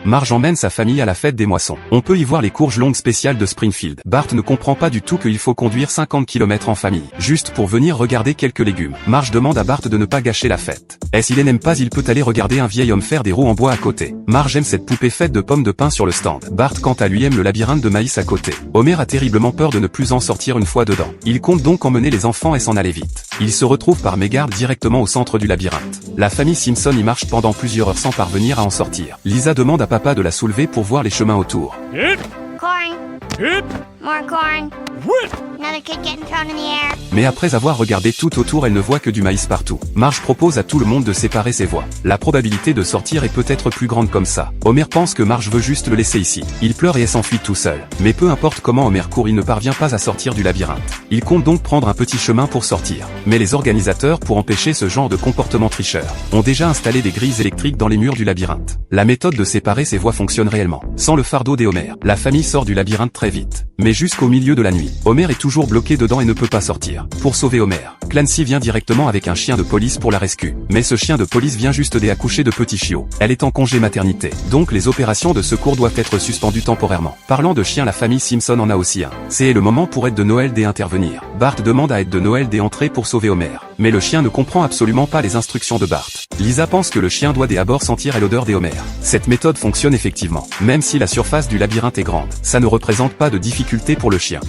Marge emmène sa famille à la fête des moissons. On peut y voir les courges longues spéciales de Springfield. Bart ne comprend pas du tout qu'il faut conduire 50 km en famille, juste pour venir regarder quelques légumes. Marge demande à Bart de ne pas gâcher la fête. Et s'il n'aime pas, il peut aller regarder un vieil homme faire des roues en bois à côté. Marge aime cette poupée faite de pommes de pin sur le stand. Bart quant à lui aime le labyrinthe de maïs à côté. Homer a terriblement peur de ne plus en sortir une fois dedans. Il compte donc emmener les enfants et s'en aller vite. Il se retrouve par mégarde directement au centre du labyrinthe. La famille Simpson y marche pendant plusieurs heures sans parvenir à en sortir. Lisa demande à papa de la soulever pour voir les chemins autour. Corn. More corn. Another kid getting thrown in the air. Mais après avoir regardé tout autour, elle ne voit que du maïs partout. Marge propose à tout le monde de séparer ses voies. La probabilité de sortir est peut-être plus grande comme ça. Homer pense que Marge veut juste le laisser ici. Il pleure et s'enfuit tout seul. Mais peu importe comment Homer court, il ne parvient pas à sortir du labyrinthe. Il compte donc prendre un petit chemin pour sortir. Mais les organisateurs, pour empêcher ce genre de comportement tricheur, ont déjà installé des grilles électriques dans les murs du labyrinthe. La méthode de séparer ses voies fonctionne réellement. Sans le fardeau des Homer, la famille sort du labyrinthe très vite. Mais jusqu'au milieu de la nuit, Homer est toujours bloqué dedans et ne peut pas sortir. Pour sauver Homer, Clancy vient directement avec un chien de police pour la rescue. Mais ce chien de police vient juste d'accoucher de petits chiots. Elle est en congé maternité. Donc les opérations de secours doivent être suspendues temporairement. Parlant de chiens, la famille Simpson en a aussi un. C'est le moment pour Ed de Noël d'intervenir. Bart demande à Ed de Noël d'entrer pour sauver Homer. Mais le chien ne comprend absolument pas les instructions de Bart. Lisa pense que le chien doit d'abord sentir l'odeur des Homer. Cette méthode fonctionne effectivement. Même si la surface du labyrinthe est grande, ça ne représente pas de difficulté pour le chien.